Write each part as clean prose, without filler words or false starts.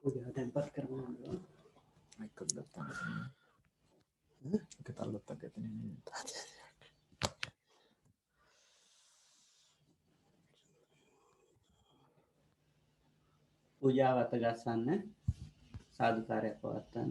Udah tempat kerana ikut datang kita letak ke ini. पूजा वतगासन साधु कार्य पवतन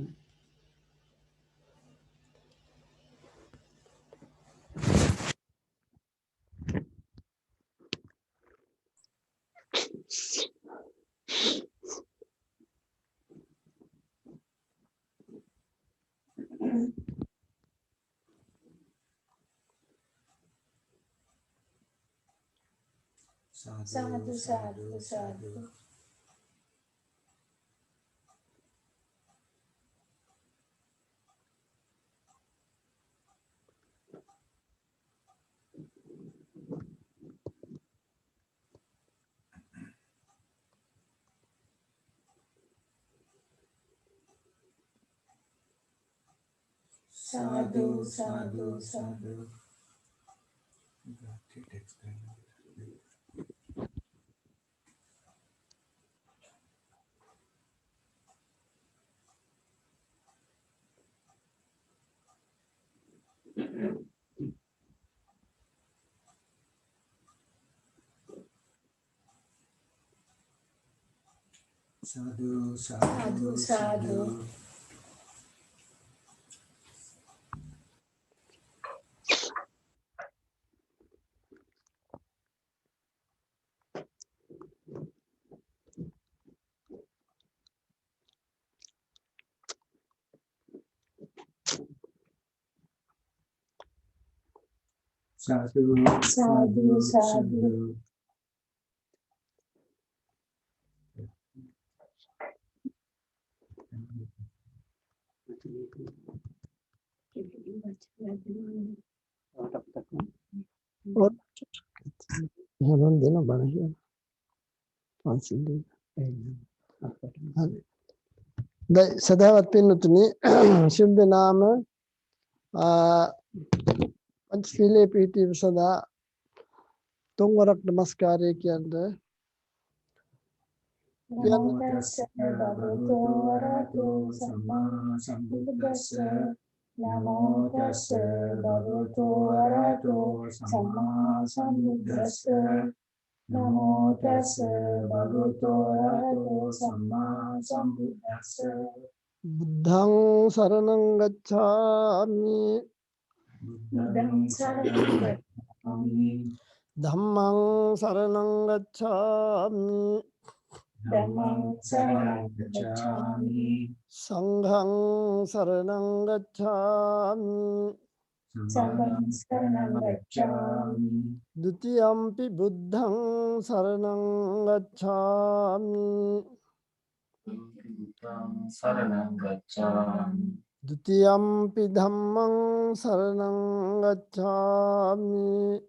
साधु साधु साधु साधु साधु साधु साधु साधु साधु साधु साधु साधु देना बना सदावत पिन्नुतनी शुभ नाम पंचशीले प्रीति सदा तुंगरक नमस्कार के अंदर नमो तस्से भगवतो अरहतो सम्मा सम्बुद्धिस्से नमो तस्से भगवतो अरहतो सम्मा सम्बुद्धिस्से नमो तस्से भगवतो अरहतो सम्मा सम्बुद्धिस्से बुद्धं शरणं गच्छामि बुद्धं शरणं गच्छामि धम्मं शरणं गच्छामि धम्मं शरणं गच्छामि संघं शरणं गच्छामि संघं शरणं गच्छामि द्वितीयंपि बुद्धं शरणं गच्छामि शरणं गच्छामि द्वितीयंपि धम्मं शरणं गच्छामि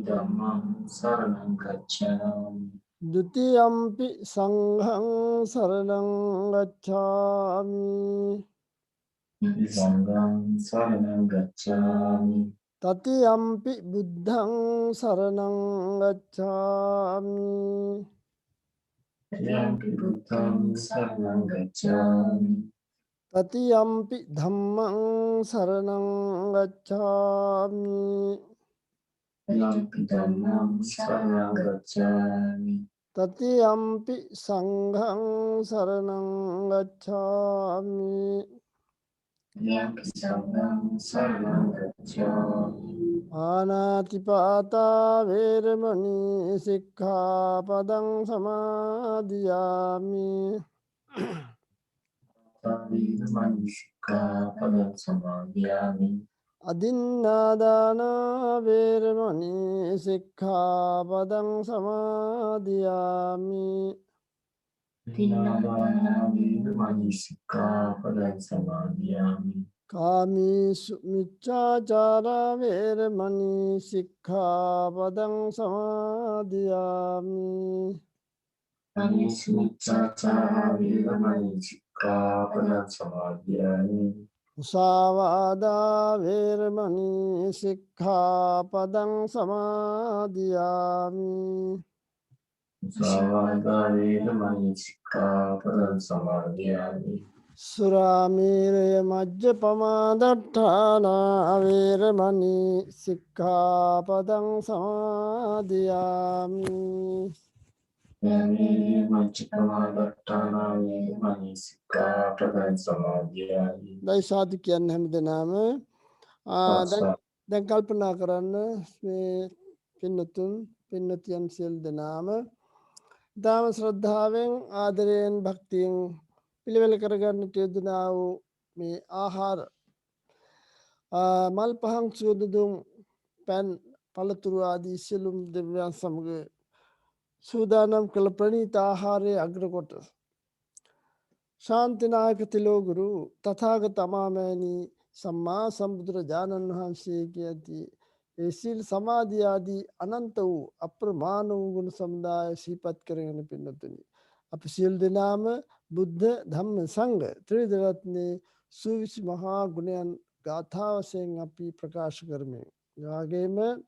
धम्मं शरणं गच्छामि द्वितीयंपि संघं शरणं गच्छामि संघं शरणं गच्छामि तृतीयंपि बुद्धं शरणं गच्छामि तृतीयंपि बुद्धं शरणं गच्छामि तृतीयंपि धम्मं शरणं गच्छामि तृतीयंपि धम्मं शरणं गच्छामि तृतीयंपि संघं शरणं गच्छामि तृतीयंपि संघं शरणं गच्छामि पानातिपाता वेरमणि सिक्खापदं समादियामि सिक्खापदं समादयामि अदिन्नादाना वेरमणि सिक्खापदं समादियामि दिन्नादानानि सिक्खापदं समादयामि कामेषु मिच्छाचारा वेरमणि सिक्खापदं समादियामि कामेषु मिच्छाचारा वेरमणि सिक्खापदं समादयामि मुसावादा वेरमणि सिक्खापदं समादियामि මුසාවාදා වේරමණී සික්ඛාපදං සමාදියාමි. සුරාමේරය මජ්ජපමා දට්ඨානා වේරමණී සික්ඛාපදං සමාදියාමි. යමේ මච්චකමා දට්ඨානා වේරමණී සික්ඛාපදං සමාදියාමි. දැන් සාදු කියන්නේ හැමදෙනාම දැන් කල්පනා කරන්න මේ පින්නතියන් සියලු දෙනාම දාම ශ්‍රද්ධාවෙන් ආදරයෙන් භක්තියෙන් පිළිවෙල කරගන්න යෙදෙනා වූ මේ ආහාර මල් පහන් සුවඳ පැන් පළතුරු ආදී සියලුම දෙවියන් සමග සූදානම් කළ ප්‍රණීත ආහාරයේ අග්‍රකොට ශාන්තිනායක තිලෝගුරු තථාගත අමාමෑණී සම්මා සම්බුදුරජාණන් වහන්සේගේ ඇති ඒ සීල සමාධි ආදී අනන්ත වූ අප්‍රමාණ වූ ගුණ සමුදාය සිහිපත් කරගෙන පින්නතුනි අපි සියලු දෙනාම බුද්ධ ධම්ම සංඝ ත්‍රිවිධ රත්නේ සූවිසි මහා ගුණයන් ගාථා වශයෙන් අපි ප්‍රකාශ කරමින් එවාගෙම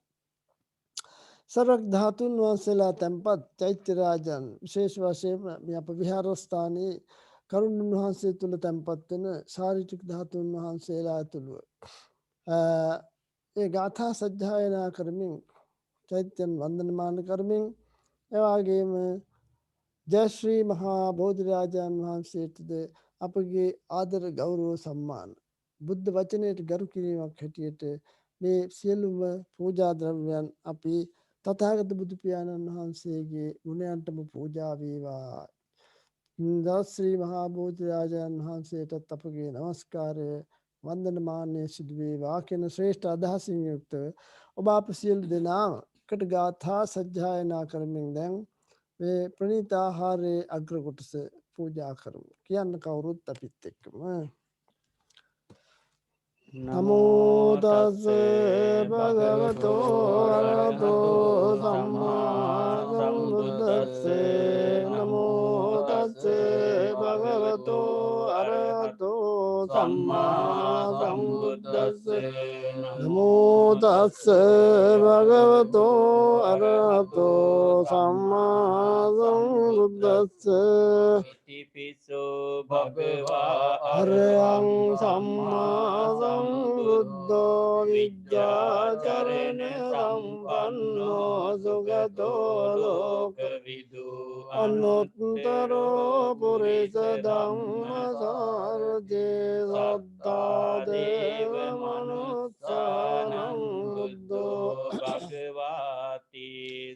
සර්ව ධාතුන් වහන්සේලා තැන්පත් චෛත්‍ය රාජන් විශේෂ වශයෙන් මේ අප විහාරස්ථානයේ කරුණුන් වහන්සේ තුල තැන්පත් වෙන ශාරීරික ධාතුන් වහන්සේලා තුල ඒ ගාථා සජ්ජායනා කරමින් චෛත්‍යයන් වන්දනමාන කරමින් එවාගෙම ජය ශ්‍රී මහා බෝධිරාජාන් වහන්සේටද අපගේ ආදර ගෞරව සම්මාන බුද්ධ වචනයට ගරු කිරීමක් හැටියට මේ සියලුම පූජා ද්‍රව්‍යයන් අපි තථාගත බුදු පියාණන් වහන්සේගේ ගුණයන්ටම පූජා වේවා. ශ්‍රී මහා බෝධිරාජාන් වහන්සේටත් අපගේ නමස්කාරය වන්දනමාන්‍ය සිදු වේවා කියන ශ්‍රේෂ්ඨ අදහසින් යුක්තව ඔබ අප සියලු දෙනාම එකට ගාථා සජ්ජායනා කරමින් දැන් මේ ප්‍රණීත ආහාරයේ අග්‍ර කොටස පූජා කරමු. කියන්න කවුරුත් අපිත් එක්කම නමෝ තස් භගවතෝ අරහතෝ සම්මා සම්බුද්දස්සේ නමෝ තස් භගවතෝ අරහතෝ සම්මා සම්බුද්දස්සේ නමෝ තස් භගවතෝ අරහතෝ සම්මා සම්බුද්දස්සේ ඉතිපිසෝ භගවා අරහං සම්මා සම්බුද්ධෝ විජ්ජාචරණ සම්පන්නෝ සුගතෝ ලෝකවිදු අනුත්තරෝ පුරිස ධම්මසාරථී සද්ධා දේව මනුස්සානං බුද්ධෝ භගවාති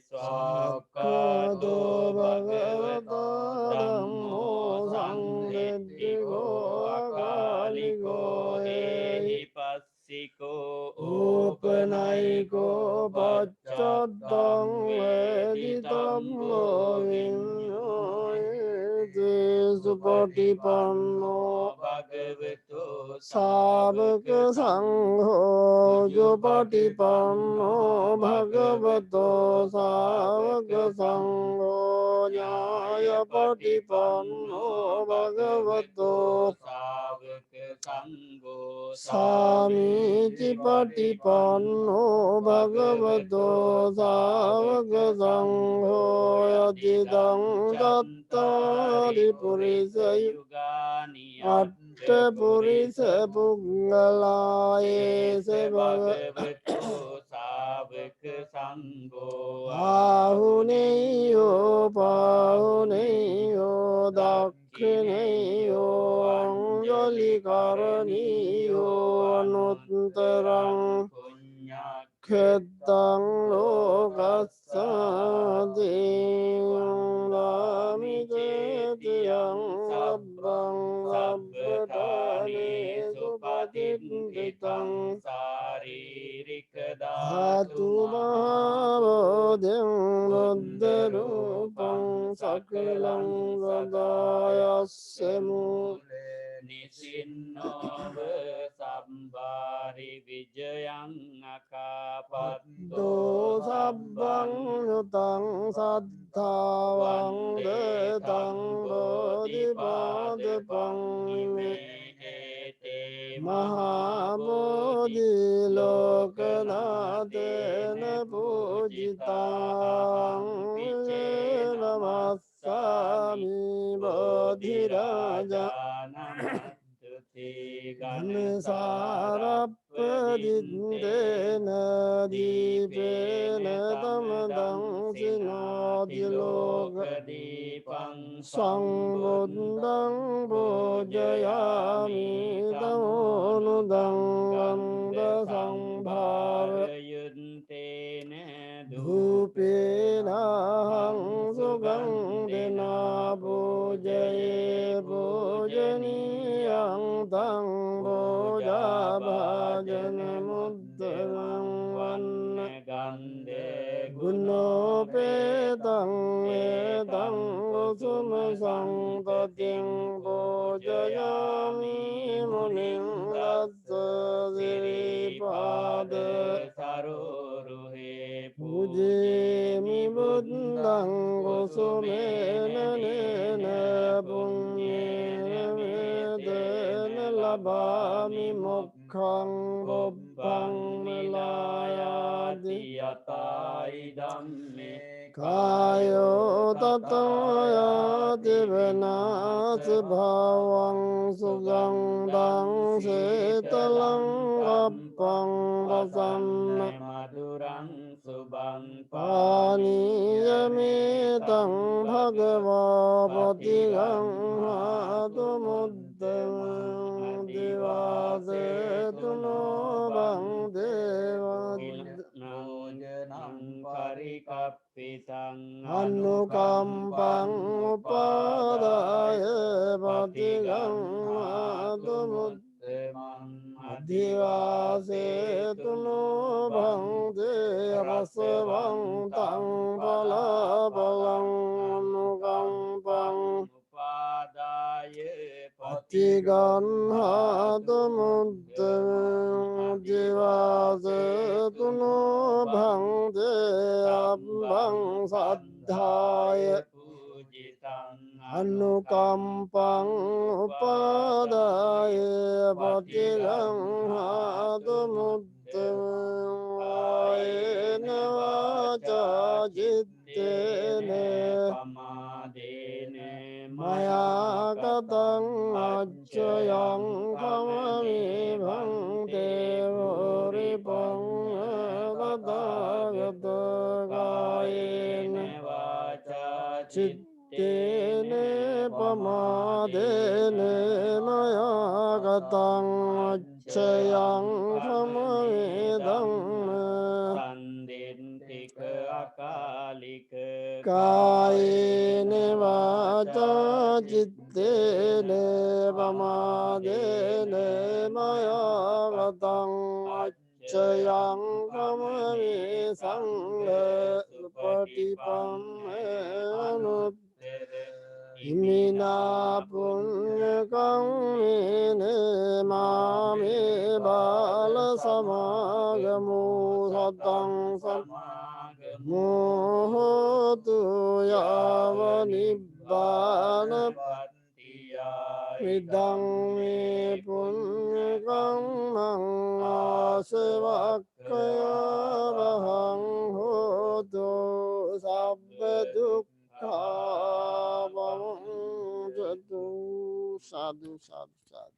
ස්වාක්ඛාතෝ භගවතෝ ධම්මෝ සංඝෙද්දිකෝ අකාලිකෝ ඒහි පස්සිකෝ ඕපනයිකෝ පච්චත්තං වේදිතම්මෝ විඤ්ඤායති සුපටිපන්නෝ භගවතු සාවක සංඝෝ සුපටිපන්නෝ භගවතෝ සාවක සංඝෝ ඥායපටිපන්නෝ භගවතෝ ශාවක සංඝෝ සාමීචි පටිපන්නෝ භගවතෝ සාවක සංඝෝ යතිදං දත්තාරි පුරිස යුගානි අට්ඨ පුරිස පුංගලායේස භගවතු ශාවක සංඝෝ ආහුනේයෝ පාහුනේයෝ දක්ඛිනේයෝ අංජලි කරණීයෝ අනුත්තරං පුඤ්ඤක් ඛෙත්තං ලෝකස්සාදී ලාමිජේතියං සබ්බං සබ්බතානේ සුපතින්දිතං ශාරීරික ධාතු මහබෝධිං බුද්ධ රූපං සකලං සදායස්සමු නිසින්නෝව සම්බාරි විජයං අකාපත්තෝ දෝ සබ්බං යුතං සද්ධාවං දේතං බෝධිපාදපං ඒතේ මහා බෝධි ලෝකනාථේන පූජිතාං යේන තේන තමදං සිනාතිලෝක සංබුද්ධං බෝජයාමි තමෝනුදං ගන්ධ සංභාර ධූපේනහං සුගන්ධනා බෝජයේ බෝජනීයං තං බෝජාභාජන මුද්දරං වන්න ගුණෝපේතං ඒතං උසුම සංතතින් බෝජයාමි මුනිං රත්ත සිරිපාද පූජේමි බුද්ධං කුසුමේන නේන පුඤ්ඤේන වේදේන ලබාමි මොක්ඛං බොබ්බං මෙලායාති යතයි ධම්මේ කායෝ තතෝයාති වෙනාස භවං සුගන්ධං සේතලං අප්පං වසන්න මధుරං සුභං පානීයමේතං භගවා පතිගං හාතු මුද්දං දිවාසේතුනෝ බං දේවානෝජනං පරිකප්පිතං අනුකම්පං උපාදාය පතිගං හාතු මුද්දමං අධිවාසේතුනෝ බං දේවසවං තං බලබලං අනුකම්පං උපාදාය පතිගන්හාතු මුද්දමං දිවාසේතුනෝ බං දේවං සද්ධාය අනුකම්පං උපාදාය පතිගන්හාතු මුද්දමං ආයේන වාචා චිත්තේන පමාදේන මයා කතං අච්චයං කමමි භං දේවරිපං තථාගත කායේන වාචා චිත්තේන පමාදේන මයා කතං අච්චයං කමමි ධම්ම සන්දෙන්තික අකාලික කායේන වාචා චිත්තේන පමාදේන මයා කතං අච්චයං කමමි සංඝ පටිපම්මනුත්තර ඉමිනා පුඤ්ඤ කම්මේන මාමේ බාල සමාගමෝ සතං සමාගමෝ හෝතු යාව නිබ්බාන විදං මේ පුඤ්ඤ කම්මං ආසවක්ඛයවහං හෝතු සබ්බ දුක්ඛා වමුචතු සාදු සාදු සාදු.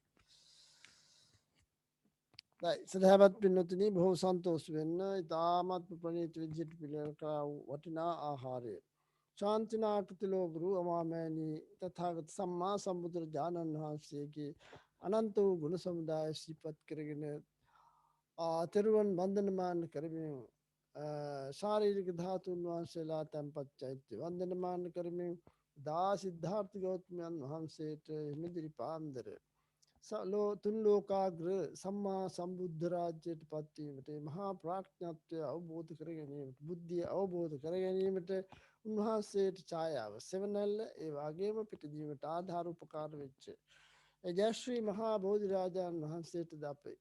සදහවත් පින්නතුනි බොහෝ සන්තෝෂ වෙන්න ඉතාමත් ප්‍රණීත විදිහට පිළිවෙල කරා වූ වටිනා ආහාරය ශාන්තිනායකතුලෝ ගුරු අමාමෑණී තථාගත සම්මා සම්බුදුරජාණන් වහන්සේගේ අනන්ත වූ ගුණ සමුදාය සිහිපත් කරගෙන තෙරුවන් වන්දනමාන කරමින් ශාරීරික ධාතුන් වහන්සේලා තැන්පත් චෛත්‍ය වන්දනමාන කරමින් දා සිද්ධාර්ථ ගෞතමයන් වහන්සේට මිදිරි පාන්දර තුන් ලෝකාග්‍ර සම්මා සම්බුද්ධ රාජ්‍යයට පත්වීමට මහා ප්‍රඥාත්වය අවබෝධ කර ගැනීමට බුද්ධිය අවබෝධ කර ගැනීමට උන්වහන්සේට ඡායාව සෙවණැල්ල ඒ වගේම පිටදීමට ආධාර උපකාර වෙච්ච ජයශ්‍රී මහා බෝධිරාජාන් වහන්සේට ද අපේ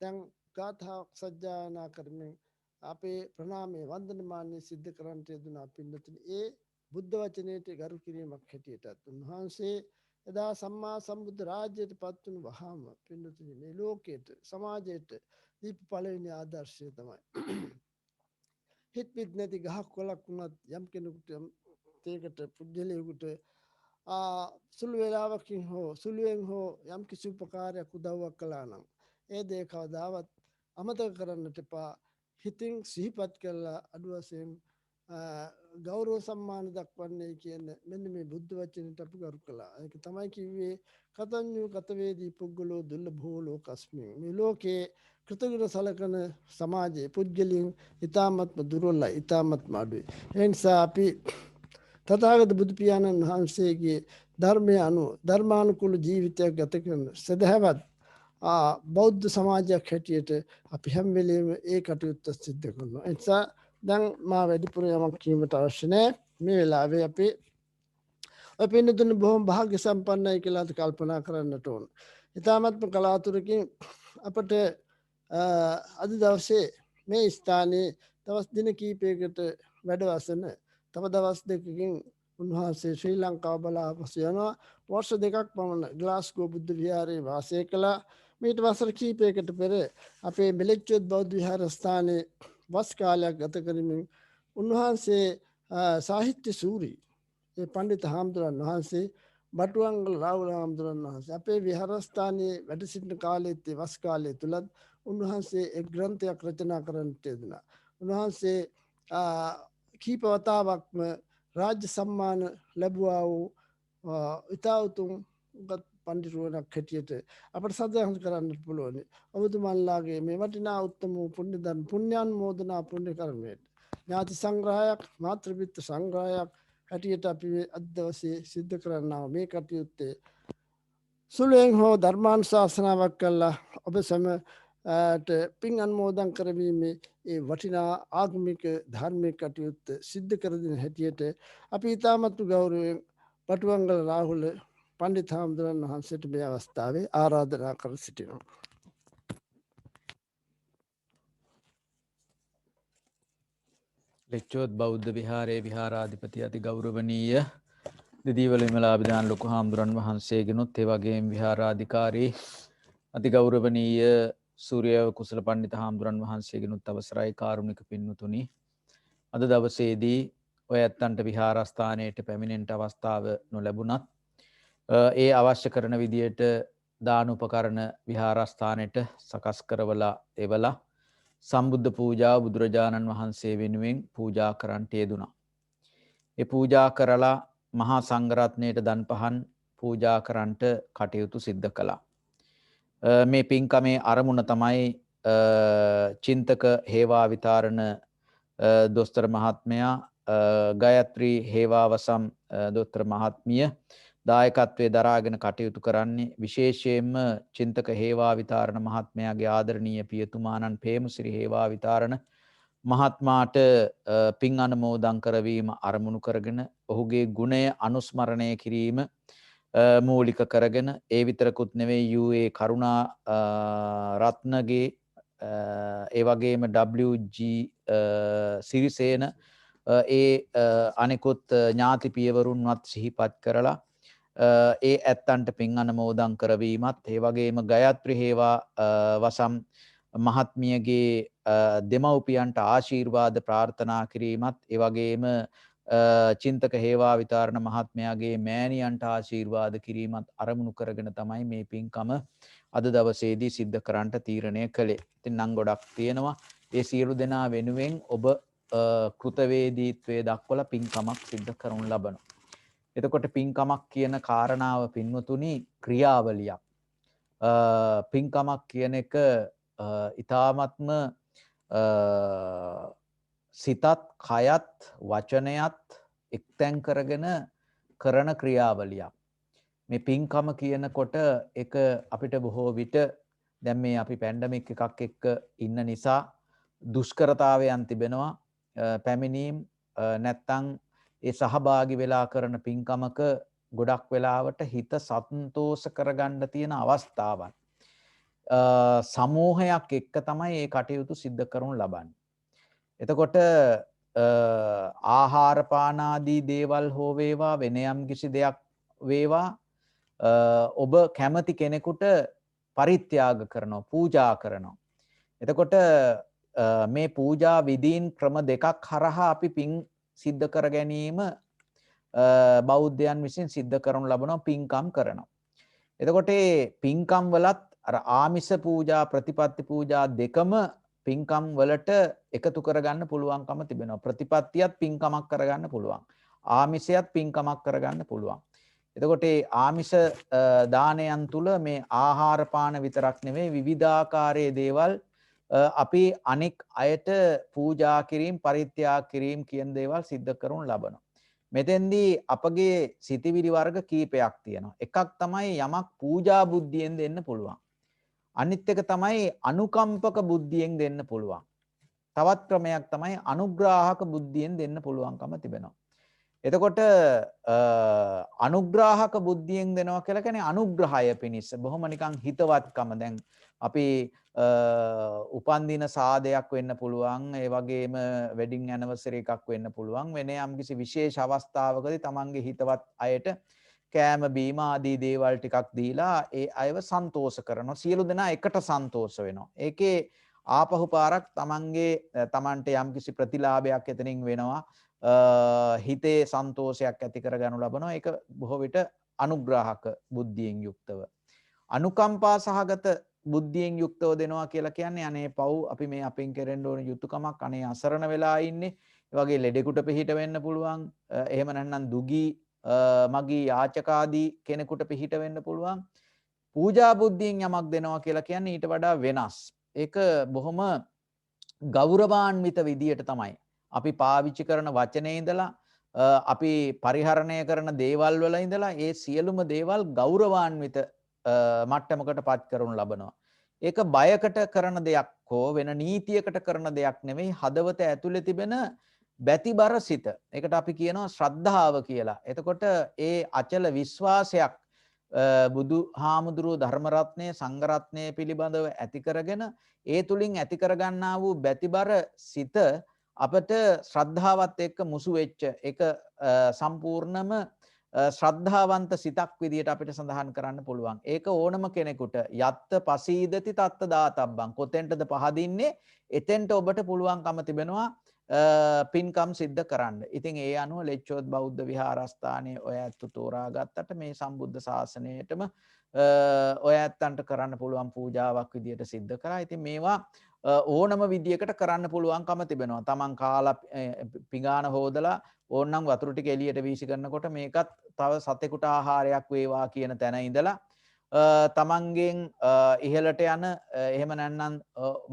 දැන් ගාථා සජ්ජායනා කරමින් අපේ ප්‍රණාමයේ වන්දනමාන්‍ය සිද්ධ කරන්නට යෙදුනා පින්නතුනි ඒ බුද්ධ වචනයට ගරු කිරීමක් හැටියටත් උන්වහන්සේ එදා සම්මා සම්බුද්ධ රාජ්‍යයට පත් වුණු වහාම පින්නතුනි මේ ලෝකයට සමාජයට දීප පළවෙනි ආදර්ශය තමයි හිත පිට නැති ගහක් කොලක් වුණත් යම් කෙනෙකුට තේකට පුජ්‍යලයකට සුළු වේලාවකින් හෝ සුළුවෙන් හෝ යම් කිසි උපකාරයක් උදව්වක් කළා නම් ඒ දේ කවදාවත් අමතක කරන්නට එපා. හිතින් සිහිපත් කරලා අඩු වශයෙන් ගෞරව සම්මාන දක්වන්නේ කියන මෙන්න මේ බුද්ධ වචනයට අපි ගරු කළා. ඒක තමයි කිව්වේ කතඤ්ඤු කතවේදී පුද්ගලෝ දුර්ලභෝ ලෝකස්මින්. මේ ලෝකේ කෘතඥ සලකන සමාජයේ පුද්ගලයන් ඊ타මත්ම දුර්වලයි, ඊ타මත්ම අඩුයි. ඒ නිසා අපි තථාගත බුදු පියාණන් වහන්සේගේ ධර්මය අනුව ධර්මානුකූල ජීවිතයක් ගත කරන සදහවත් බෞද්ධ සමාජයක් හැටියට අපි හැම වෙලේම ඒ කටයුත්ත සිද්ධ කරනවා. ඒ නිසා දැන් මා වැඩිපුර යමක් කීමට අවශ්‍ය නැහැ. මේ වෙලාවේ අපි පින්නතුන් බොහොම භාග්‍ය සම්පන්නයි කියලා කල්පනා කරන්නට ඕන. ඊ타මත්ම කලාතුරකින් අපට අද දවසේ මේ ස්ථානයේ දවස් දින කීපයකට වැඩවසන තව දවස් දෙකකින් උන්වහන්සේ ශ්‍රී ලංකාව බලා පසු යනවා. වර්ෂ දෙකක් පමණ ග්ලාස්ගෝ බුද්ධ විහාරයේ වාසය කළා. මීට වසර කීපයකට පෙර අපේ මෙලෙක්චොත් බෞද්ධ විහාරස්ථානයේ වස් කාලයක් ගත කරමින් උන්වහන්සේ සාහිත්‍ය සූරී ඒ පණ්ඩිත හාමුදුරන් වහන්සේ බටුවංගල රාහුල හාමුදුරන් වහන්සේ අපේ විහාරස්ථානයේ වැඩ සිටින කාලයේත් වස් කාලය තුලත් උන්වහන්සේ එක් ග්‍රන්ථයක් රචනා කරන්නට යෙදුණා. උන්වහන්සේ කීප වතාවක්ම රාජ්‍ය සම්මාන ලැබුවා වූ ඉතා උතුම් පණ්ඩිතවරයෙක් හැටියට අපට සඳහන් කරන්නට පුළුවන්. ඔබතුමන්ලාගේ මේ වටිනා උත්තම පුණ්‍යානුමෝදනා පුණ්‍ය කර්මයට ඥාති සංග්‍රහයක් මාතෘපිත්ත සංග්‍රහයක් හැටියට අපි අද දවසේ සිද්ධ කරන්නා මේ කටයුත්තේ සුළුෙන් හෝ ධර්මානුශාසනාවක් කළා ඔබ සමට පින් අනුමෝදන් කරවීමේ ඒ වටිනා ආගමික ධර්මික කටයුත්ත සිද්ධ කර දෙන හැටියට අපි ඊ타මත් ගෞරවයෙන් පටුවංගල රාහුල පණ්ඩිත හාමුදුරන් වහන්සේට මේ අවස්ථාවේ ආරාධනා කර සිටිනවා. ලෙක්චොත් බෞද්ධ විහාරයේ විහාරාධිපති අති ගෞරවනීය දෙදීවල විමලාභිදාන ලොකු හාමුදුරන් වහන්සේගෙනුත් ඒ වගේම විහාරාධිකාරී අති ගෞරවනීය සූර්ය කුසල පණ්ඩිත හාමුදුරන් වහන්සේගෙනුත් අවසරයි කාරුණික පින්වතුනි. අද දවසේදී ඔය ඇත්තන්ට විහාරස්ථානයට පැමිණෙන්නට අවස්ථාව නොලැබුණත් ඒ අවශ්‍ය කරන විදියට දාන උපකරණ විහාරස්ථානයට සකස් කරවලා එවලා සම්බුද්ධ පූජාව බුදුරජාණන් වහන්සේ වෙනුවෙන් පූජා කරන්නට යෙදුණා. ඒ පූජා කරලා මහා සංඝරත්නයට දන් පහන් පූජා කරන්නට කටයුතු සිද්ධ කළා. මේ පින්කමේ අරමුණ තමයි චින්තක හේවා විතාරණ දොස්තර මහත්මයා ගයත්‍රී හේවාවසම් දොස්තර මහත්මිය දායකත්වයේ දරාගෙන කටයුතු කරන්නේ. විශේෂයෙන්ම චින්තක හේවා විතාරණ මහත්මයාගේ ආදරණීය පියතුමාණන් පේමසිරි හේවා විතාරණ මහත්මාට පින් අනුමෝදන් කරවීම අරමුණු කරගෙන ඔහුගේ ගුණය අනුස්මරණය කිරීම මූලික කරගෙන ඒ විතරකුත් නෙවෙයි UA කරුණා රත්නගේ ඒ වගේම WG සිරිසේන ඒ අනෙකුත් ඥාති පියවරුන්වත් සිහිපත් කරලා ඒ ඇත්තන්ට පින් අනුමෝදන් කරවීමත් ඒ වගේම ගයත්‍රි හේවා වසම් මහත්මියගේ දෙමව්පියන්ට ආශිර්වාද ප්‍රාර්ථනා කිරීමත් ඒ වගේම චින්තක හේවා විතාරණ මහත්මයාගේ මෑණියන්ට ආශිර්වාද කිරීමත් අරමුණු කරගෙන තමයි මේ පින්කම අද දවසේදී සිද්ධ කරන්නට තීරණය කළේ. ඉතින් නම් ගොඩක් තියෙනවා. ඒ සියලු දෙනා වෙනුවෙන් ඔබ කෘතවේදීත්වයේ දක්වලා පින්කමක් සිද්ධ කරනු ලබනවා. එතකොට පින්කමක් කියන කාරණාව පින්වතුනි ක්‍රියාවලියක්. පින්කමක් කියන එක ඊ타ත්ම සිතත් කයත් වචනයත් එක්තැන් කරගෙන කරන ක්‍රියාවලියක්. මේ පින්කම කියනකොට ඒක අපිට බොහෝ විට දැන් මේ අපි පැන්ඩමික් එකක් එක්ක ඉන්න නිසා දුෂ්කරතාවයන් තිබෙනවා. පැමිණීම් නැත්තම් ඒ සහභාගී වෙලා කරන පින්කමක ගොඩක් වෙලාවට හිත සන්තෝෂ කරගන්න තියෙන අවස්ථාවන් සමූහයක් එක්ක තමයි මේ කටයුතු සිද්ධ කරනු ලබන්නේ. එතකොට ආහාර පාන ආදී දේවල් හෝ වේවා වෙන යම් කිසි දෙයක් වේවා ඔබ කැමති කෙනෙකුට පරිත්‍යාග කරනවා පූජා කරනවා. එතකොට මේ පූජා විදීන් ක්‍රම දෙකක් හරහා අපි පින් සිද්ධ කර ගැනීම බෞද්ධයන් විසින් සිද්ධ කරනු ලබනවා පින්කම් කරනවා. එතකොට මේ පින්කම් වලත් අර ආමිෂ පූජා ප්‍රතිපත්ති පූජා දෙකම පින්කම් වලට එකතු කරගන්න පුළුවන්කම තිබෙනවා. ප්‍රතිපත්තියත් පින්කමක් කරගන්න පුළුවන්. ආමිෂයත් පින්කමක් කරගන්න පුළුවන්. එතකොට මේ ආමිෂ දානයන් තුල මේ ආහාර පාන විතරක් නෙවෙයි විවිධාකාරයේ දේවල් අපි අනෙක් අයට පූජා කිරීම පරිත්‍යාග කිරීම කියන දේවල් සිද්ධ කරනු ලබනවා. මෙතෙන්දී අපගේ සිතිවිලි වර්ග කීපයක් තියෙනවා. එකක් තමයි යමක් පූජා බුද්ධියෙන් දෙන්න පුළුවන්. අනිත් එක තමයි අනුකම්පක බුද්ධියෙන් දෙන්න පුළුවන්. තවත් ක්‍රමයක් තමයි අනුග්‍රාහක බුද්ධියෙන් දෙන්න පුළුවන්කම තිබෙනවා. එතකොට අනුග්‍රාහක බුද්ධියෙන් දෙනවා කියලා කියන්නේ අනුග්‍රහය පිණිස බොහොම නිකන් හිතවත්කම. දැන් අපි උපන්දින සාදයක් වෙන්න පුළුවන්, ඒ වගේම වෙඩින් ඇනිවර්සරි එකක් වෙන්න පුළුවන්. වෙන යම්කිසි විශේෂ අවස්ථාවකදී තමන්ගේ හිතවත් අයට කෑම බීම ආදී දේවල් ටිකක් දීලා ඒ අයව සන්තෝෂ කරනවා. සියලු දෙනා එකට සන්තෝෂ වෙනවා. ඒකේ ආපහු පාරක් තමන්ට යම්කිසි ප්‍රතිලාභයක් එතනින් වෙනවා. හිතේ සන්තෝෂයක් ඇති කරගනු ලබනවා. ඒක බොහෝ විට අනුග්‍රාහක බුද්ධියෙන් යුක්තව. අනුකම්පා සහගත බුද්ධියෙන් යුක්තව දෙනවා කියලා කියන්නේ අනේ පව් අපි මේ අපෙන් කෙරෙන්න ඕන යුතුයකමක් අනේ අසරණ වෙලා ඉන්නේ. ඒ වගේ ලෙඩෙකුට පිහිට වෙන්න පුළුවන්. එහෙම නැත්නම් දුගී මගී යාචකාදී කෙනෙකුට පිහිට වෙන්න පුළුවන්. පූජා බුද්ධියෙන් යමක් දෙනවා කියලා කියන්නේ ඊට වඩා වෙනස්. ඒක බොහොම ගෞරවාන්විත විදියට තමයි අපි පාවිච්චි කරන වචනේ ඉඳලා අපි පරිහරණය කරන දේවල් වල ඉඳලා ඒ සියලුම දේවල් ගෞරවාන්විත මට්ටමකට පත් කරනු ලබනවා. ඒක බයකට කරන දෙයක් හෝ වෙන නීතියකට කරන දෙයක් නෙවෙයි හදවත ඇතුලේ තිබෙන බැතිබර සිත. ඒකට අපි කියනවා ශ්‍රද්ධාව කියලා. එතකොට ඒ අචල විශ්වාසයක් බුදු හාමුදුරුවෝ ධර්ම රත්නය සංඝ රත්නය පිළිබඳව ඇති කරගෙන ඒ තුලින් ඇති කරගන්නා වූ බැතිබර සිත අපට ශ්‍රද්ධාවත් එක්ක මුසු වෙච්ච එක සම්පූර්ණම ශ්‍රද්ධාවන්ත සිතක් විදියට අපිට සඳහන් කරන්න පුළුවන්. ඒක ඕනම කෙනෙකුට යත්ත පසීදති තත්ත දාතබ්බං කොතෙන්ටද පහදින්නේ එතෙන්ට ඔබට පුළුවන්කම තිබෙනවා පින්කම් සිද්ධ කරන්න. ඉතින් ඒ අනුව ලෙච්චෝත් බෞද්ධ විහාරස්ථානයේ ඔය ඇත්තු තෝරා ගත්තට මේ සම්බුද්ධ ශාසනයටම ඔය ඇත්තන්ට කරන්න පුළුවන් පූජාවක් විදියට සිද්ධ කරා. ඉතින් මේවා ඕනම විදියකට කරන්න පුළුවන්කම තිබෙනවා. Taman කාලා පිඟාන හොදලා ඕනනම් වතුර ටික එළියට වීසි කරනකොට මේකත් තව සතෙකුට ආහාරයක් වේවා කියන තැන ඉඳලා තමන්ගෙන් ඉහළට යන එහෙම නැත්නම්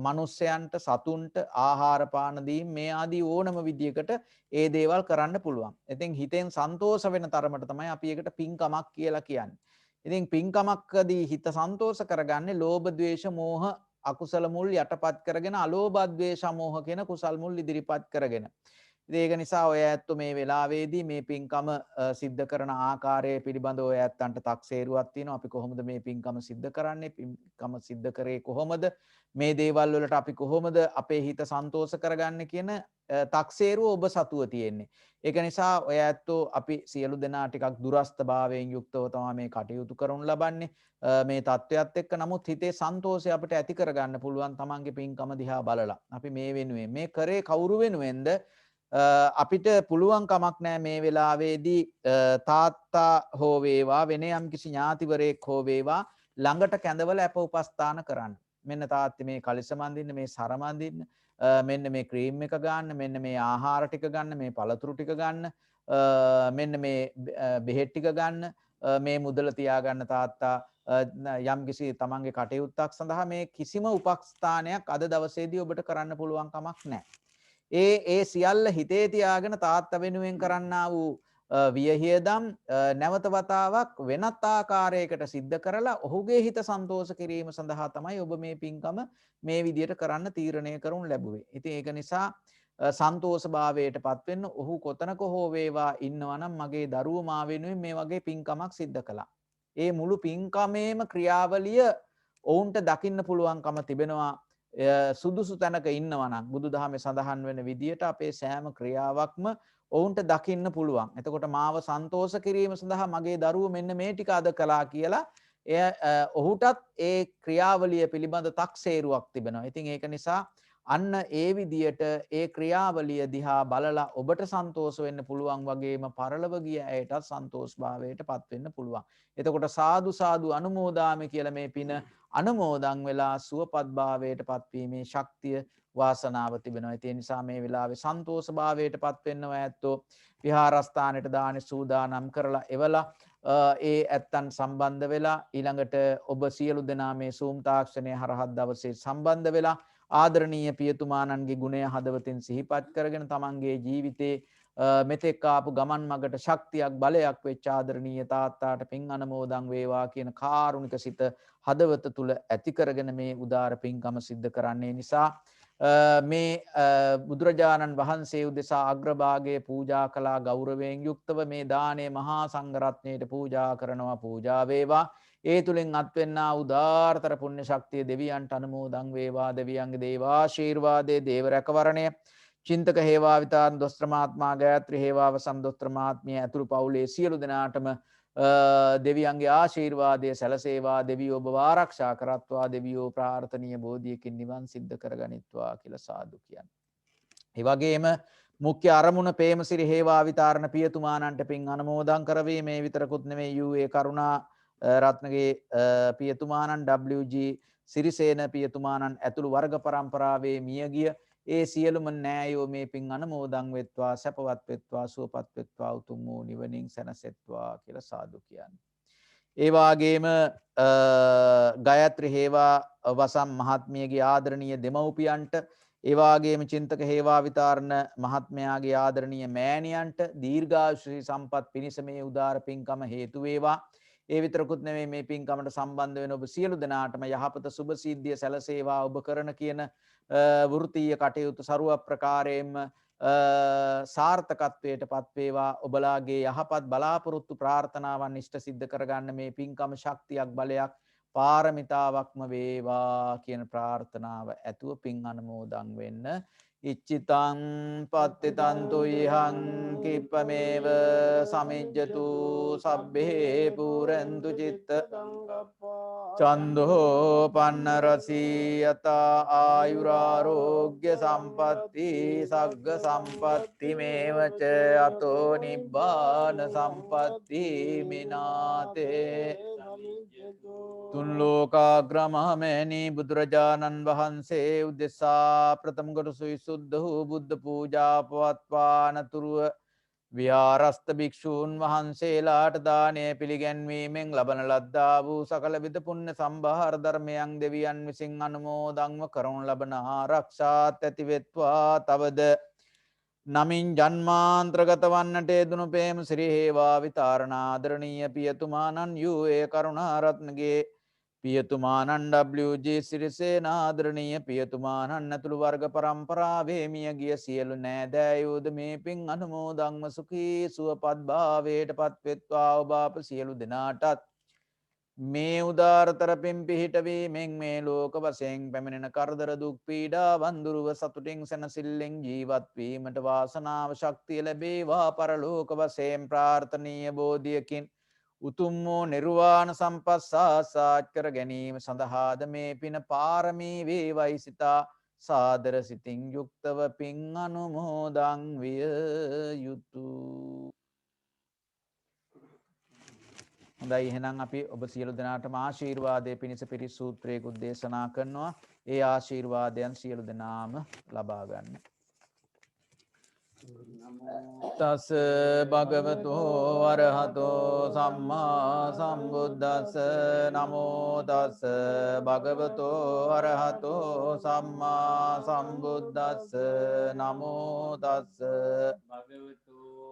මිනිස්යන්ට සතුන්ට ආහාර පාන දීම මේ ආදී ඕනම විදියකට ඒ දේවල් කරන්න පුළුවන්. ඉතින් හිතෙන් සන්තෝෂ වෙන තරමට තමයි අපි ඒකට පින්කමක් කියලා කියන්නේ. ඉතින් පින්කමක්කදී හිත සන්තෝෂ කරගන්නේ ලෝභ ද්වේෂ මෝහ අකුසල මුල් යටපත් කරගෙන අලෝභ ද්වේෂ මෝහ කියන කුසල් මුල් ඉදිරිපත් කරගෙන. ඒක නිසා ඔය ඇත්තෝ මේ වෙලාවේදී මේ පින්කම සිද්ධ කරන ආකාරය පිළිබඳව ඔය ඇත්තන්ට තක්සේරුවක් තියෙනවා. අපි කොහොමද මේ පින්කම සිද්ධ කරන්නේ? පින්කම සිද්ධ කරේ කොහොමද? මේ දේවල් වලට අපි කොහොමද අපේ හිත සන්තෝෂ කරගන්නේ කියන තක්සේරුව ඔබ සතුව තියෙන්නේ. ඒක නිසා ඔය ඇත්තෝ අපි සියලු දෙනා ටිකක් දුරස්ත භාවයෙන් යුක්තව තමයි මේ කටයුතු කරනු ලබන්නේ. මේ தත්වයක් එක්ක නමුත් හිතේ සන්තෝෂය අපිට ඇති කරගන්න පුළුවන් තමන්ගේ පින්කම දිහා බලලා. අපි මේ වෙනුවෙන් මේ කරේ කවුරු වෙනුවෙන්ද? අපිට පුළුවන් කමක් නැහැ මේ වෙලාවේදී තාත්තා හෝ වේවා වෙන යම්කිසි ඥාතිවරයෙක් හෝ වේවා ළඟට කැඳවල අප උපස්ථාන කරන්න. මෙන්න තාත්ති මේ කලිසම අඳින්න, මේ සරම අඳින්න, මෙන්න මේ ක්‍රීම් එක ගන්න, මෙන්න මේ ආහාර ටික ගන්න, මේ පළතුරු ටික ගන්න, මෙන්න මේ බෙහෙත් ටික ගන්න, මේ මුදල තියාගන්න තාත්තා යම්කිසි තමන්ගේ කටයුත්තක් සඳහා මේ කිසිම උපස්ථානයක් අද දවසේදී ඔබට කරන්න පුළුවන් කමක් නැහැ. ඒ සියල්ල හිතේ තියාගෙන තාත්තා වෙනුවෙන් කරන්නා වූ වියහියදම් නැවත වතාවක් වෙනත් ආකාරයකට සිද්ධ කරලා ඔහුගේ හිත සන්තෝෂ කිරීම සඳහා තමයි ඔබ මේ පින්කම මේ විදියට කරන්න තීරණය කරනු ලැබුවේ. ඉතින් ඒක නිසා සන්තෝෂභාවයටපත් වෙන්න ඔහු කොතනක හෝ වේවා ඉන්නවා නම් මගේ දරුවෝ මා වෙනුවෙන් මේ වගේ පින්කමක් සිද්ධ කළා. ඒ මුළු පින්කමේම ක්‍රියාවලිය ඔවුන්ට දකින්න පුළුවන්කම තිබෙනවා. සුදුසු තැනක ඉන්නවා නම් බුදුදහමේ සඳහන් වෙන විදියට අපේ සෑම ක්‍රියාවක්ම ඔවුන්ට දකින්න පුළුවන්. එතකොට මාව සන්තෝෂ කිරීම සඳහා මගේ දරුවෝ මෙන්න මේ ටික අද කළා කියලා ඔහුටත් ඒ ක්‍රියාවලිය පිළිබඳ තක්සේරුවක් තිබෙනවා. ඉතින් ඒක නිසා අන්න ඒ විදියට ඒ ක්‍රියාවලිය දිහා බලලා ඔබට සන්තෝෂ වෙන්න පුළුවන් වගේම පරලොව ගිය ඇයටත් සන්තෝෂ භාවයට පත් වෙන්න පුළුවන්. එතකොට සාදු සාදු අනුමෝදාමි කියලා මේ පින අනුමෝදන් වෙලා සුවපත් භාවයට පත්වීමේ ශක්තිය වාසනාව තිබෙනවා. ඒ නිසා මේ වෙලාවේ සන්තෝෂ භාවයට පත් වෙනවා ඇත්තෝ විහාරස්ථානයට දානේ සූදානම් කරලා එවලා ඒ ඇත්තන් සම්බන්ධ වෙලා ඊළඟට ඔබ සියලු දෙනා මේ Zoom තාක්ෂණය හරහා දවසේ සම්බන්ධ වෙලා ආදරණීය පියතුමාණන්ගේ ගුණය හදවතින් සිහිපත් කරගෙන තමන්ගේ ජීවිතේ මෙතෙක් ආපු ගමන් මගට ශක්තියක් බලයක් වෙච්ච ආදරණීය තාත්තාට පින් අනුමෝදන් වේවා කියන කාරුණික සිත හදවත තුල ඇති කරගෙන මේ උදාර පින්කම සිද්ධ කරන්නේ නිසා මේ බුදුරජාණන් වහන්සේ උදෙසා අග්‍රභාගයේ පූජා කළා ගෞරවයෙන් යුක්තව මේ දානේ මහා සංඝරත්නයට පූජා කරනවා පූජා වේවා. ඒ තුලින් අත්වෙන්නා උදාාරතර පුණ්‍ය ශක්තිය දෙවියන්ට අනුමෝදන් වේවා. දෙවියන්ගේ දේවාශීර්වාදයේ දේව රැකවරණය චින්තක හේවාවිතාන් දොස්ත්‍රමාත්මා ගායත්‍රි හේවාවසම් දොස්ත්‍රමාත්මිය ඇතුළු පවුලේ සියලු දෙනාටම දෙවියන්ගේ ආශීර්වාදය සැලසේවා. දෙවියෝ ඔබ ආරක්ෂා කරත්වා. දෙවියෝ ප්‍රාර්ථනීය බෝධියකින් නිවන් සිද්ධ කරගනිත්වා කියලා සාදු කියන්නේ. ඒ වගේම මුඛ්‍ය අරමුණ පේමසිරි හේවාවිතාරණ පියතුමාණන්ට පින් අනුමෝදන් කරවේ. මේ විතරකුත් නෙමෙයි යූ කරුණා රත්නගේ පියතුමාණන් WG සිරිසේන පියතුමාණන් ඇතුළු වර්ග පරම්පරාවේ මියගිය ඒ සියලුම නෑයෝ මේ පින් අනුමෝදන් වෙත්වා සැපවත් වෙත්වා සුවපත් වෙත්වා උතුම් වූ නිවනින් සැනසෙත්වා කියලා සාදු කියන්නේ. ඒ වාගේම ගයත්‍රි හේවා වසම් මහත්මියගේ ආදරණීය දෙමව්පියන්ට ඒ වාගේම චින්තක හේවා විතාරණ මහත්මයාගේ ආදරණීය මෑණියන්ට දීර්ඝායුෂ සම්පත් පිණිස මේ උදාර පින්කම හේතු වේවා. ඒ විතරකුත් නෙමෙයි මේ පින්කමට සම්බන්ධ වෙන ඔබ සියලු දෙනාටම යහපත සුභ සිද්ධිය සැලසේවා. ඔබ කරන කියන වෘත්තීය කටයුතු ਸਰව ප්‍රකාරයෙන්ම සාර්ථකත්වයට පත් වේවා. ඔබලාගේ යහපත් බලාපොරොත්තු ප්‍රාර්ථනාවන් ඉෂ්ට සිද්ධ කරගන්න මේ පින්කම ශක්තියක් බලයක් පාරමිතාවක්ම වේවා කියන ප්‍රාර්ථනාව ඇතුව පින් අනුමෝදන් වෙන්න. ඉච්චිතං පත්තිතන්තු ඉහං කිප්පමේව සමිජ්ජතු සබ්බේ පුරන්තු චිත්ත චන්දෝ පන්න රසී යතා ආයුරාරෝග්‍ය සම්පatti සග්ග සම්පatti මේවච අතෝ නිබ්බාන සම්පatti මිනාතේ තුන් ලෝකාග්‍රමහමෙනි බුදුරජාණන් වහන්සේ උදෙසා ප්‍රථම කොට සුවිසුද්ධ වූ බුද්ධ පූජා පවත්වානතුරුව විහාරස්ත භික්ෂූන් වහන්සේලාට දානය පිළිගැන්වීමෙන් ලබන ලද්දා වූ සකල විද පුණ්‍ය සම්භාර ධර්මයන් දෙවියන් විසින් අනුමෝදන්ව කරනු ලබන ආරක්ෂාත් ඇතිවෙත්වා. තවද නමින් ජන්මාන්ත්‍රගත වන්නට යෙදුණු පේම ශ්‍රී හේවා විතාරණ ආදරණීය පියතුමාණන් යූ කරුණාරත්නගේ පියතුමාණන් WG සිරිසේන ආදරණීය පියතුමාණන් ඇතුළු වර්ග පරම්පරාවේ මියගිය සියලු නෑදෑයෝද මේ පින් අනුමෝදන්ව සුඛී සුවපත් භාවයට පත්වෙත්වා. ඔබ අප සියලු දෙනාටත් මේ උදාරතර පින් පිහිටවීමෙන් මේ ලෝක වශයෙන් පැමිණෙන කරදර දුක් පීඩා වන්දුරුව සතුටින් සැනසෙල්ලෙන් ජීවත් වීමට වාසනාව ශක්තිය ලැබේවා. පරලෝක වශයෙන් ප්‍රාර්ථනීය බෝධියකින් උතුම් වූ නිර්වාණ සම්පත් සාක්ෂාත් කර ගැනීම සඳහාද මේ පින පාරමී වේවයි සිතා සාදර සිතින් යුක්තව පින් අනුමෝදන් විය යුතුය. හොඳයි, එහෙනම් අපි ඔබ සියලු දෙනාටම ආශිර්වාදයේ පිණිස පිරිත් සූත්‍රයකුත් දේශනා කරනවා. ඒ ආශිර්වාදයන් සියලු දෙනාම ලබා ගන්න. තස් භගවතෝ අරහතෝ සම්මා සම්බුද්දස්ස නමෝ තස් භගවතෝ අරහතෝ සම්මා සම්බුද්දස්ස නමෝ තස්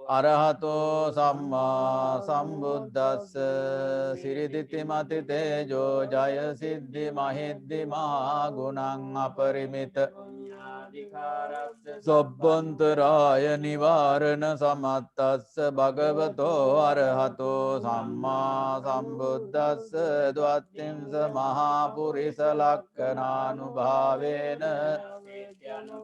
අරහතෝ සම්මා සම්බුද්දස්ස සිරිදිති මති තේජෝ ජය සිද්ධි මහිද්දි මහා ගුණං අපරිමිත සොබ්බන්තරාය නිවාරණ සමත්තස්ස භගවතෝ අරහතෝ සම්මා සම්බුද්දස්ස ද්වත්තිංස මහා පුරිස ලක්ඛනානුභාවේන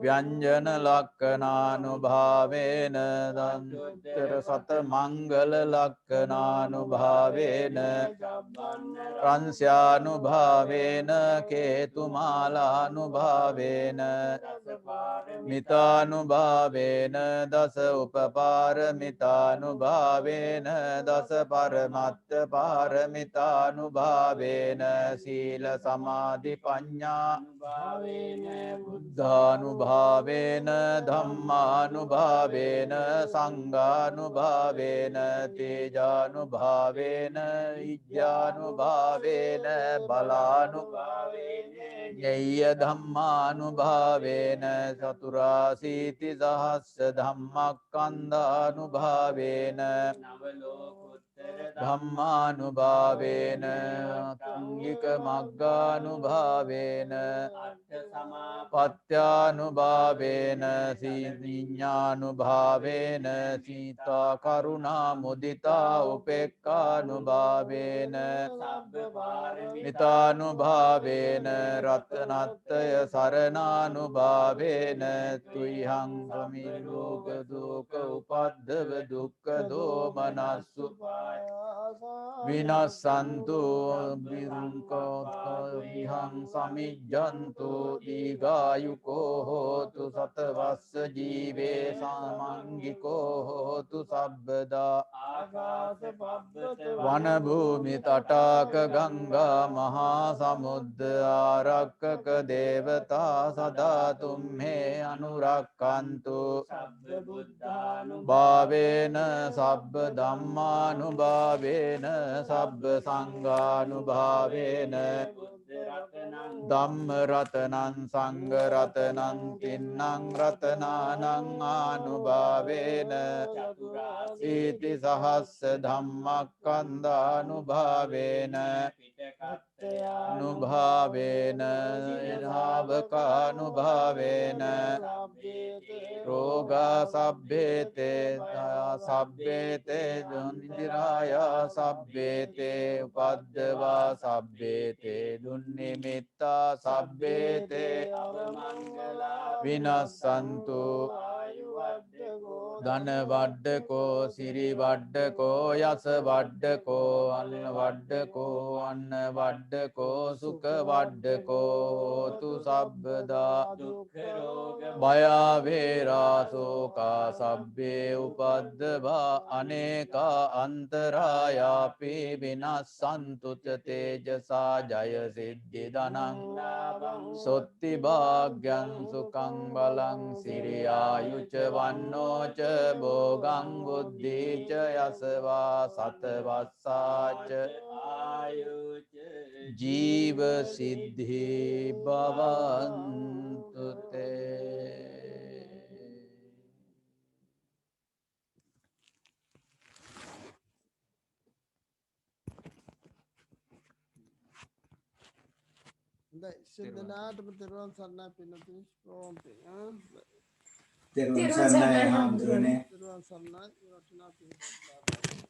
ව්‍යංජන ලක්ඛනානුභාවේන දන්තර සත මංගල ලක්ඛනානුභාවේන රංස්යානුභාවේන කේතුමාලානුභාවේන මිතානුභාවේන දස උපපාරමිතානුභාවේන දස පරමත්ත පාරමිතානුභාවේන සීල සමාධි පඤ්ඤා බුද්ධානුභාවේන ධම්මානුභාවේන සංඝානුභාවේන තේජානුභාවේන විඥානුභාවේන බලානුභාවේන ඤය ධම්මානුභාවේන චතුරාසීති සහස්ස ධම්මක්ඛන්ධානුභාවේන ධම්මානුභාවේන අතුංගික මග්ගානුභාවේන පත්‍යානුභාවේන සීඥානුභාවේන සීතා කරුණා මුදිතා උපේක්ඛානුභාවේන මිතානුභාවේන රත්නත්‍රය සරණානුභාවේන තුයිහං සමිලෝක දුක උපද්දව දුක්ඛ දෝමනස්සු විනස්සන්තු විරුංකෝත විහං සමිජ්ජන්තු දීඝායුකෝ හෝතු සතවස්ස ජීවේ සමංගිකෝ හෝතු සබ්බදා වන භූමි තටාක ගංගා මහා සමුද්ද ආරක්කක දේවතා සදා තුම්හේ අනුරක්칸තු භාවේන සබ්බ ධම්මානුභාවේන සබ්බ සංඝානුභාවේන ධම්ම රතනං සංඝ රතනං තින්නං රතනානං ආනුභාවේන සීති සහස්ස ධම්මක්ඛන්ධානුභාවේන නුභාවේන ධාවකානුභාවේන රෝගා සබ්බේතේ සබ්බේතේ දුන්නිරායා සබ්බේතේ උපද්දවා සබ්බේතේ දුන්නිමිත්තා සබ්බේතේ විනස්සන්තු ධන වඩ්ඩකෝ සිරි වඩ්ඩකෝ යස වඩ්ඩකෝ අන්න වඩ්ඩකෝ අන්න වඩ්ඩකෝ සුඛ වඩ්ඩකෝ තු සබ්බදා භයාවේරා සෝකා සබ්බේ උපද්දවා අනේකා අන්තරායාපි විනස්සන්තු ච තේජසා ජය සිද්ධි ධනං සොත්ති භාග්‍යං සුඛං බලං සිරියායුච වන්නෝ ච භෝගං බුද්ධි ච යසවා සතවස්සාච ජීව සිද්ධි භවන්තු තේ. සිද්ධනාටම තෙරුවන් සරණයි පින්නතුනි ඕම් පින් තෙරුවන් සරණයි හාමුදුරනේ. තෙරුවන් සරණයි වටිනා පින්